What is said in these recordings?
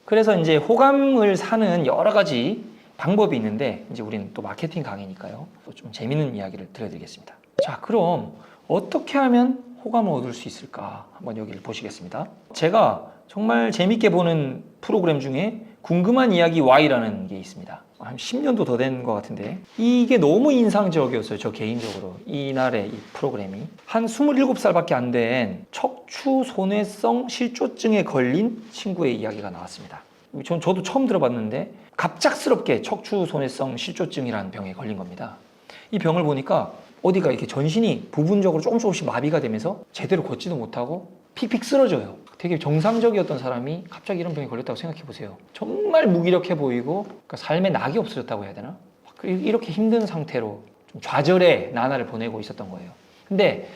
그래서 이제 호감을 사는 여러 가지 방법이 있는데 이제 우리는 또 마케팅 강의니까요. 또 좀 재밌는 이야기를 들려드리겠습니다. 자, 그럼 어떻게 하면 호감을 얻을 수 있을까? 한번 여기를 보시겠습니다. 제가 정말 재밌게 보는 프로그램 중에 궁금한 이야기 Y라는 게 있습니다. 한 10년도 더 된 것 같은데 이게 너무 인상적이었어요. 저 개인적으로. 이날의 이 프로그램이 한 27살밖에 안 된 척추 손해성 실조증에 걸린 친구의 이야기가 나왔습니다. 저도 처음 들어봤는데 갑작스럽게 척추 손해성 실조증이라는 병에 걸린 겁니다. 이 병을 보니까 어디가 이렇게 전신이 부분적으로 조금씩 마비가 되면서 제대로 걷지도 못하고 픽픽 쓰러져요. 되게 정상적이었던 사람이 갑자기 이런 병에 걸렸다고 생각해 보세요. 정말 무기력해 보이고 그러니까 삶에 낙이 없어졌다고 해야 되나? 이렇게 힘든 상태로 좀 좌절의 나날을 보내고 있었던 거예요. 근데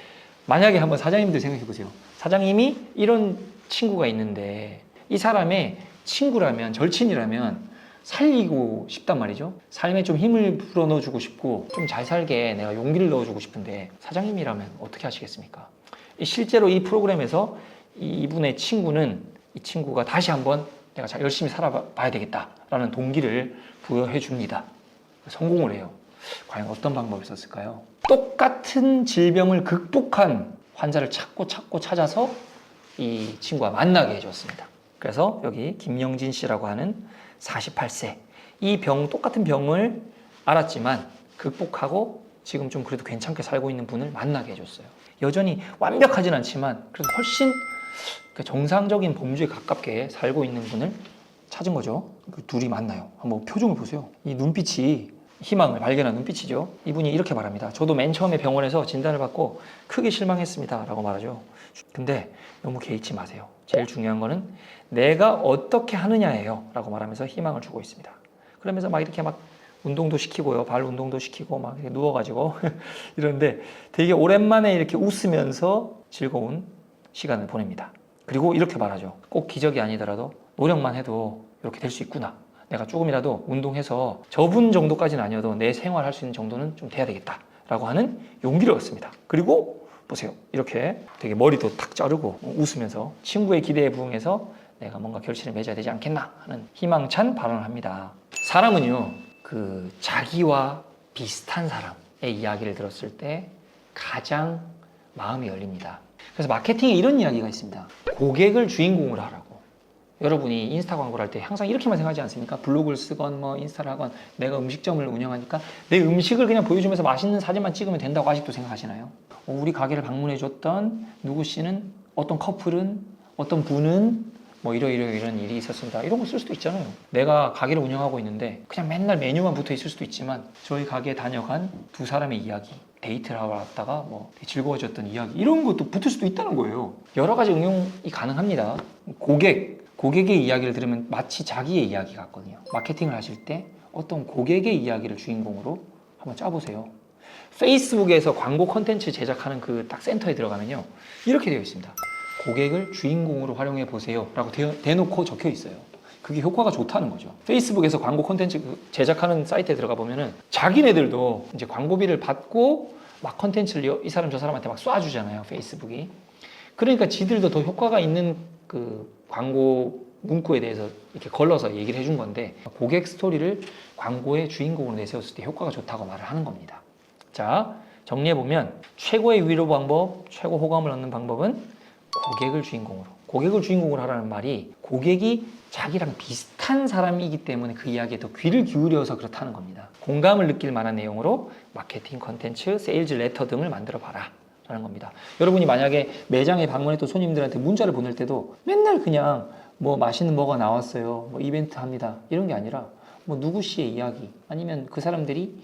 만약에 한번 사장님들 생각해 보세요. 사장님이 이런 친구가 있는데 이 사람의 친구라면, 절친이라면 살리고 싶단 말이죠. 삶에 좀 힘을 불어넣어주고 싶고 좀 잘 살게 내가 용기를 넣어주고 싶은데 사장님이라면 어떻게 하시겠습니까? 실제로 이 프로그램에서 이분의 친구는 이 친구가 다시 한번 내가 열심히 살아봐야 되겠다라는 동기를 부여해 줍니다. 성공을 해요. 과연 어떤 방법을 썼을까요? 똑같은 질병을 극복한 환자를 찾고 찾아서 이 친구와 만나게 해줬습니다. 그래서 여기 김영진 씨라고 하는 48세 이 똑같은 병을 알았지만 극복하고 지금 좀 그래도 괜찮게 살고 있는 분을 만나게 해줬어요. 여전히 완벽하진 않지만 그래도 훨씬 정상적인 범주에 가깝게 살고 있는 분을 찾은 거죠. 그 둘이 만나요. 한번 표정을 보세요. 이 눈빛이 희망을 발견한 눈빛이죠. 이분이 이렇게 말합니다. 저도 맨 처음에 병원에서 진단을 받고 크게 실망했습니다 라고 말하죠. 근데 너무 개의치 마세요. 제일 중요한 거는 내가 어떻게 하느냐예요 라고 말하면서 희망을 주고 있습니다. 그러면서 막 이렇게 막 운동도 시키고요. 발 운동도 시키고 막 이렇게 누워가지고 이러는데 되게 오랜만에 이렇게 웃으면서 즐거운 시간을 보냅니다. 그리고 이렇게 말하죠. 꼭 기적이 아니더라도 노력만 해도 이렇게 될 수 있구나. 내가 조금이라도 운동해서 저분 정도까지는 아니어도 내 생활할 수 있는 정도는 좀 돼야 되겠다 라고 하는 용기를 얻습니다. 그리고 보세요. 이렇게 되게 머리도 탁 자르고 웃으면서 친구의 기대에 부응해서 내가 뭔가 결실을 맺어야 되지 않겠나 하는 희망찬 발언을 합니다. 사람은요, 자기와 비슷한 사람의 이야기를 들었을 때 가장 마음이 열립니다. 그래서 마케팅에 이런 이야기가 있습니다. 고객을 주인공으로 하라고. 여러분이 인스타 광고를 할 때 항상 이렇게만 생각하지 않습니까? 블로그를 쓰건 뭐 인스타를 하건 내가 음식점을 운영하니까 내 음식을 그냥 보여주면서 맛있는 사진만 찍으면 된다고 아직도 생각하시나요? 우리 가게를 방문해 줬던 누구 씨는 어떤 커플은 어떤 분은 뭐 이런 일이 있었습니다. 이런 거 쓸 수도 있잖아요. 내가 가게를 운영하고 있는데 그냥 맨날 메뉴만 붙어 있을 수도 있지만 저희 가게에 다녀간 두 사람의 이야기, 데이트를 하러 왔다가 뭐 즐거워졌던 이야기 이런 것도 붙을 수도 있다는 거예요. 여러 가지 응용이 가능합니다. 고객의 이야기를 들으면 마치 자기의 이야기 같거든요. 마케팅을 하실 때 어떤 고객의 이야기를 주인공으로 한번 짜보세요. 페이스북에서 광고 콘텐츠 제작하는 그 딱 센터에 들어가면요. 이렇게 되어 있습니다. 고객을 주인공으로 활용해 보세요 라고 대놓고 적혀 있어요. 그게 효과가 좋다는 거죠. 페이스북에서 광고 콘텐츠 제작하는 사이트에 들어가 보면은 자기네들도 이제 광고비를 받고 막 콘텐츠를 이 사람 저 사람한테 막 쏴주잖아요. 페이스북이. 그러니까 지들도 더 효과가 있는 그 광고 문구에 대해서 이렇게 걸러서 얘기를 해준 건데 고객 스토리를 광고의 주인공으로 내세웠을 때 효과가 좋다고 말을 하는 겁니다. 자, 정리해보면 최고의 위로 방법, 최고 호감을 얻는 방법은 고객을 주인공으로 하라는 말이 고객이 자기랑 비슷한 사람이기 때문에 그 이야기에 더 귀를 기울여서 그렇다는 겁니다. 공감을 느낄 만한 내용으로 마케팅 컨텐츠, 세일즈 레터 등을 만들어 봐라 라는 겁니다. 여러분이 만약에 매장에 방문했던 손님들한테 문자를 보낼 때도 맨날 그냥 뭐 맛있는 뭐가 나왔어요, 뭐 이벤트 합니다 이런 게 아니라 뭐 누구 씨의 이야기 아니면 그 사람들이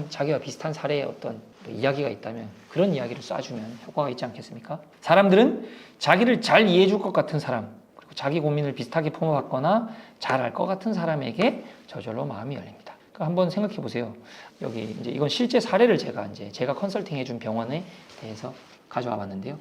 자기와 비슷한 사례의 어떤 이야기가 있다면 그런 이야기를 쏴주면 효과가 있지 않겠습니까? 사람들은 자기를 잘 이해해 줄 것 같은 사람 그리고 자기 고민을 비슷하게 품어봤거나 잘 알 것 같은 사람에게 저절로 마음이 열립니다. 그러니까 한번 생각해 보세요. 여기 이제 이건 실제 사례를 제가 컨설팅 해준 병원에 대해서 가져와 봤는데요.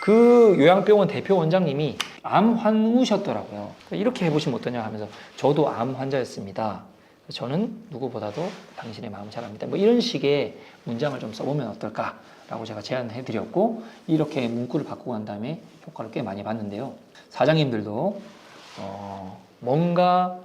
그 요양병원 대표 원장님이 암 환우셨더라고요. 이렇게 해보시면 어떠냐 하면서 저도 암 환자였습니다. 저는 누구보다도 당신의 마음 잘 압니다. 뭐 이런 식의 문장을 좀 써보면 어떨까라고 제가 제안해 드렸고 이렇게 문구를 바꾸고 난 다음에 효과를 꽤 많이 봤는데요. 사장님들도 뭔가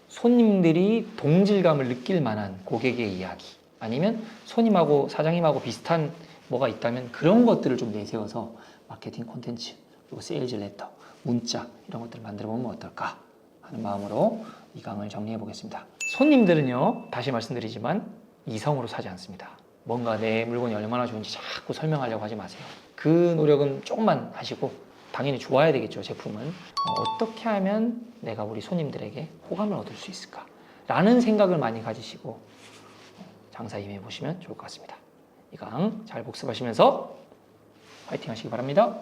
손님들이 동질감을 느낄 만한 고객의 이야기, 아니면 손님하고 사장님하고 비슷한 뭐가 있다면 그런 것들을 좀 내세워서 마케팅 콘텐츠, 그리고 세일즈 레터, 문자 이런 것들을 만들어 보면 어떨까 하는 마음으로 이 강을 정리해 보겠습니다. 손님들은요, 다시 말씀드리지만 이성으로 사지 않습니다. 뭔가 내 물건이 얼마나 좋은지 자꾸 설명하려고 하지 마세요. 그 노력은 조금만 하시고, 당연히 좋아야 되겠죠, 제품은. 어떻게 하면 내가 우리 손님들에게 호감을 얻을 수 있을까 라는 생각을 많이 가지시고 장사 임해 보시면 좋을 것 같습니다. 이 강 잘 복습하시면서 파이팅 하시기 바랍니다.